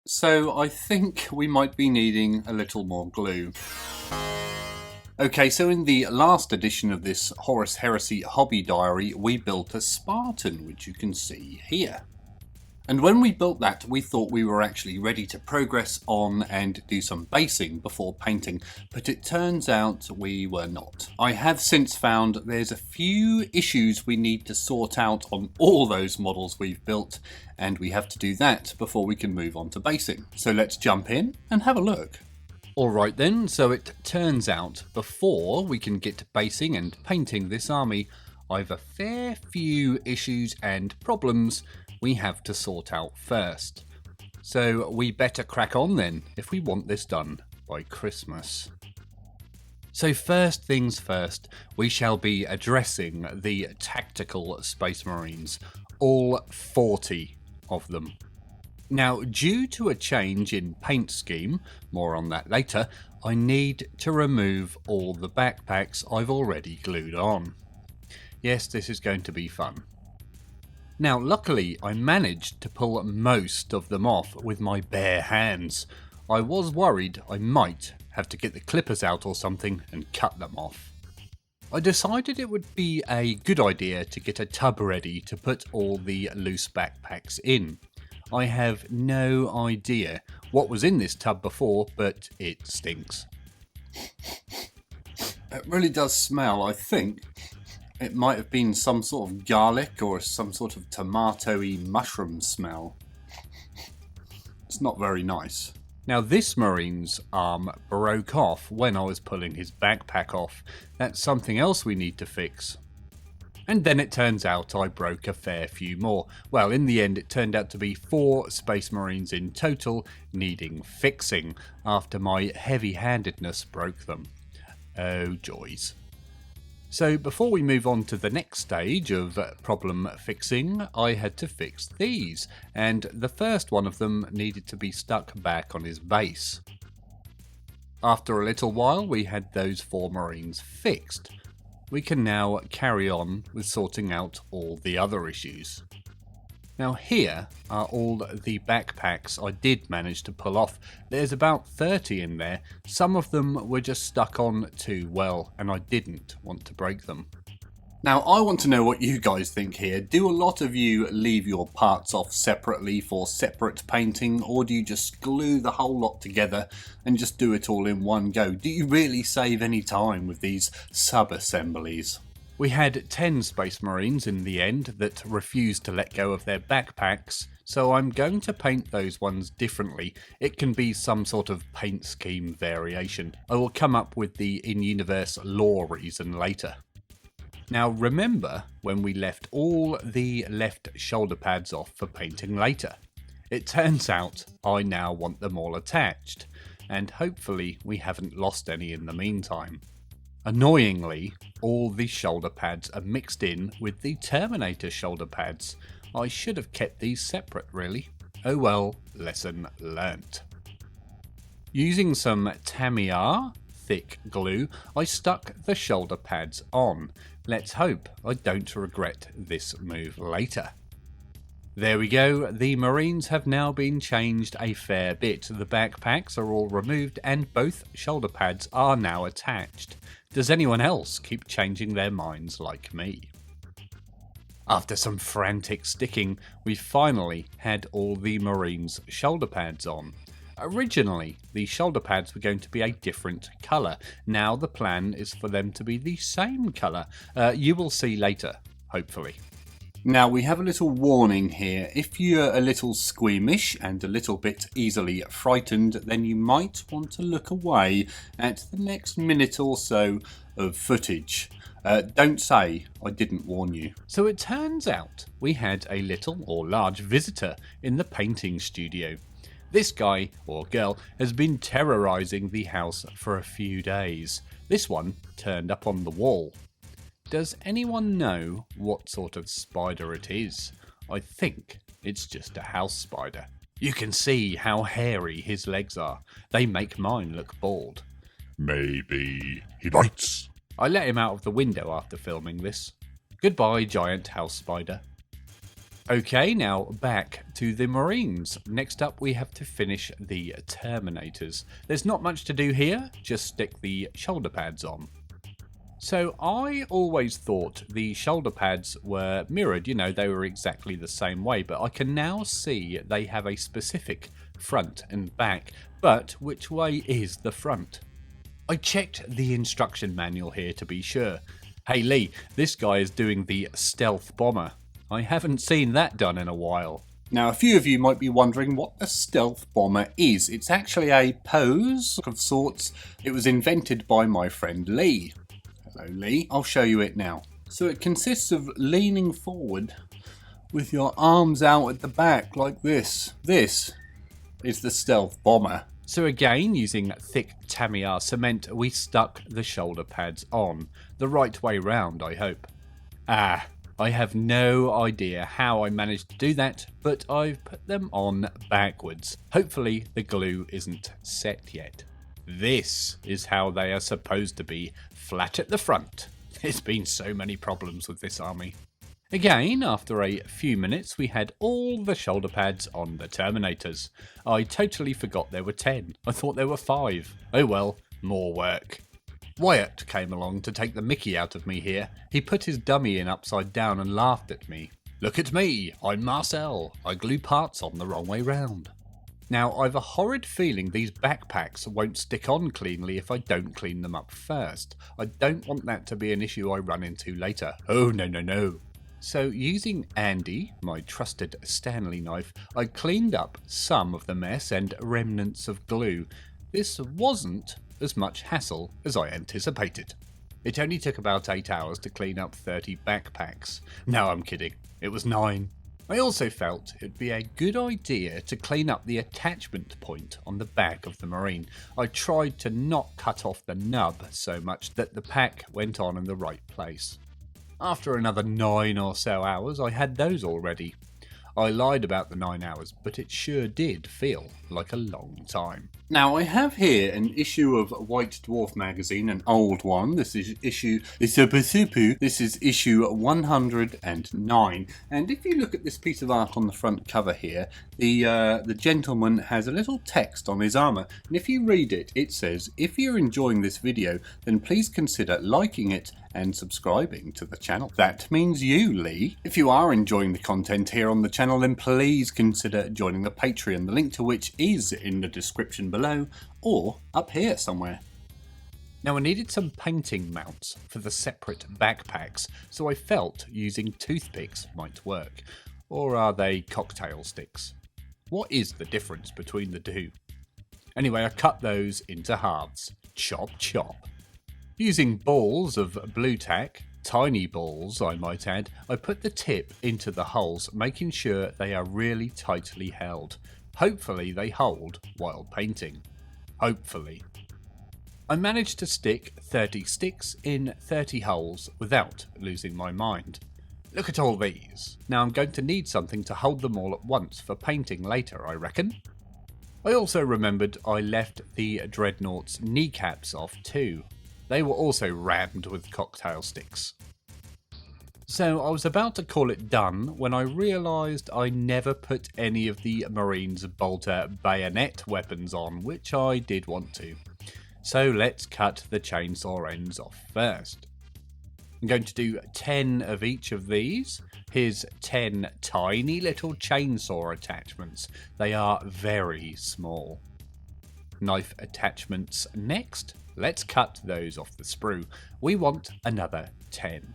So I think we might be needing a little more glue. Okay, so in the last edition of this Horus Heresy hobby diary, we built a Spartan, which you can see here. And when we built that, we thought we were actually ready to progress on and do some basing before painting, but it turns out we were not. I have since found there's a few issues we need to sort out on all those models we've built, and we have to do that before we can move on to basing. So let's jump in and have a look. Alright then, so it turns out before we can get to basing and painting this army, I've a fair few issues and problems we have to sort out first. So we better crack on then, if we want this done by Christmas. So first things first, we shall be addressing the tactical Space Marines, all 40 of them. Now, due to a change in paint scheme, more on that later, I need to remove all the backpacks I've already glued on. Yes, this is going to be fun. Now, luckily, I managed to pull most of them off with my bare hands. I was worried I might have to get the clippers out or something and cut them off. I decided it would be a good idea to get a tub ready to put all the loose backpacks in. I have no idea what was in this tub before, but it stinks. It really does smell, I think. It might have been some sort of garlic or some sort of tomato-y mushroom smell. It's not very nice. Now this Marine's arm broke off when I was pulling his backpack off. That's something else we need to fix. And then it turns out I broke a fair few more. Well, in the end it turned out to be 4 Space Marines in total needing fixing after my heavy-handedness broke them. Oh joys. So before we move on to the next stage of problem fixing, I had to fix these, and the first one of them needed to be stuck back on his base. After a little while we had those 4 Marines fixed. We can now carry on with sorting out all the other issues. Now here are all the backpacks I did manage to pull off. There's about 30 in there. Some of them were just stuck on too well and I didn't want to break them. Now I want to know what you guys think here. Do a lot of you leave your parts off separately for separate painting, or do you just glue the whole lot together and just do it all in one go? Do you really save any time with these sub-assemblies? We had 10 Space Marines in the end that refused to let go of their backpacks, so I'm going to paint those ones differently. It can be some sort of paint scheme variation. I will come up with the in-universe lore reason later. Now remember when we left all the left shoulder pads off for painting later? It turns out I now want them all attached, and hopefully we haven't lost any in the meantime. Annoyingly, all the shoulder pads are mixed in with the Terminator shoulder pads. I should have kept these separate really. Oh well, lesson learnt. Using some Tamiya thick glue, I stuck the shoulder pads on. Let's hope I don't regret this move later. There we go, the Marines have now been changed a fair bit. The backpacks are all removed and both shoulder pads are now attached. Does anyone else keep changing their minds like me? After some frantic sticking, we finally had all the Marines' shoulder pads on. Originally, the shoulder pads were going to be a different colour. Now the plan is for them to be the same colour. You will see later, hopefully. Now we have a little warning here. If you're a little squeamish and a little bit easily frightened, then you might want to look away at the next minute or so of footage. Don't say I didn't warn you. So it turns out we had a little or large visitor in the painting studio. This guy, or girl, has been terrorising the house for a few days. This one turned up on the wall. Does anyone know what sort of spider it is? I think it's just a house spider. You can see how hairy his legs are. They make mine look bald. Maybe he bites. I let him out of the window after filming this. Goodbye, giant house spider. Okay, now back to the Marines. Next up we have to finish the Terminators. There's not much to do here, just stick the shoulder pads on. So I always thought the shoulder pads were mirrored, you know, they were exactly the same way, but I can now see they have a specific front and back, but which way is the front? I checked the instruction manual here to be sure. Hey Lee, this guy is doing the stealth bomber. I haven't seen that done in a while. Now, a few of you might be wondering what a stealth bomber is. It's actually a pose of sorts. It was invented by my friend Lee. Hello Lee. I'll show you it now. So it consists of leaning forward with your arms out at the back like this. This is the stealth bomber. So again, using thick Tamiya cement, we stuck the shoulder pads on. The right way round, I hope. I have no idea how I managed to do that, but I've put them on backwards. Hopefully the glue isn't set yet. This is how they are supposed to be, flat at the front. There's been so many problems with this army. Again, after a few minutes, we had all the shoulder pads on the Terminators. I totally forgot there were 10. I thought there were 5. Oh well, more work. Wyatt came along to take the mickey out of me here. He put his dummy in upside down and laughed at me. Look at me, I'm Marcel. I glue parts on the wrong way round. Now, I've a horrid feeling these backpacks won't stick on cleanly if I don't clean them up first. I don't want that to be an issue I run into later. Oh, no. So, using Andy, my trusted Stanley knife, I cleaned up some of the mess and remnants of glue. This wasn't as much hassle as I anticipated. It only took about 8 hours to clean up 30 backpacks. No, I'm kidding. It was 9. I also felt it'd be a good idea to clean up the attachment point on the back of the Marine. I tried to not cut off the nub so much that the pack went on in the right place. After another 9 or so hours, I had those all ready. I lied about the 9 hours, but it sure did feel like a long time. Now, I have here an issue of White Dwarf magazine, an old one. This is issue 109. And if you look at this piece of art on the front cover here, the gentleman has a little text on his armour. And if you read it, it says, if you're enjoying this video, then please consider liking it and subscribing to the channel. That means you, Lee. If you are enjoying the content here on the channel, then please consider joining the Patreon, the link to which is in the description below or up here somewhere. Now, I needed some painting mounts for the separate backpacks, so I felt using toothpicks might work. Or are they cocktail sticks? What is the difference between the two? Anyway, I cut those into halves. Chop chop. Using balls of blue tack, tiny balls I might add, I put the tip into the holes, making sure they are really tightly held. Hopefully they hold while painting. Hopefully. I managed to stick 30 sticks in 30 holes without losing my mind. Look at all these. Now I'm going to need something to hold them all at once for painting later, I reckon. I also remembered I left the Dreadnought's kneecaps off too. They were also rammed with cocktail sticks. So I was about to call it done when I realised I never put any of the Marines' bolter bayonet weapons on, which I did want to. So let's cut the chainsaw ends off first. I'm going to do 10 of each of these. Here's 10 tiny little chainsaw attachments. They are very small. Knife attachments next. Let's cut those off the sprue. We want another 10.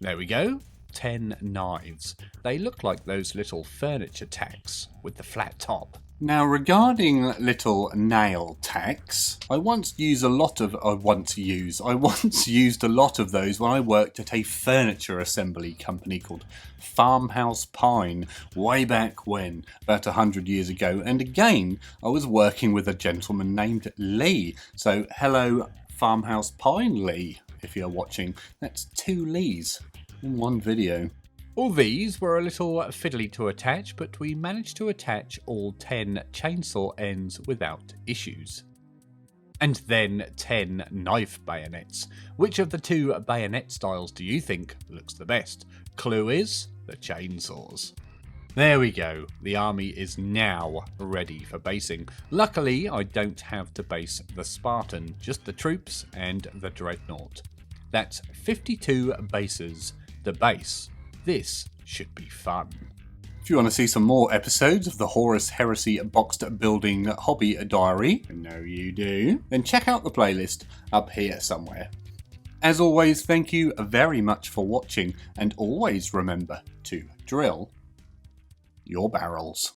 There we go. 10 knives. They look like those little furniture tacks with the flat top. Now, regarding little nail tacks, I once used a lot of those when I worked at a furniture assembly company called Farmhouse Pine, way back when, about 100 years ago. And again, I was working with a gentleman named Lee. So, hello, Farmhouse Pine Lee, if you're watching. That's 2 Lees in one video. All these were a little fiddly to attach, but we managed to attach all 10 chainsaw ends without issues. And then 10 knife bayonets. Which of the 2 bayonet styles do you think looks the best? Clue is the chainsaws. There we go, the army is now ready for basing. Luckily, I don't have to base the Spartan, just the troops and the Dreadnought. That's 52 bases to base. This should be fun. If you want to see some more episodes of the Horus Heresy boxed building hobby diary, I know you do, then check out the playlist up here somewhere. As always, thank you very much for watching, and always remember to drill your barrels.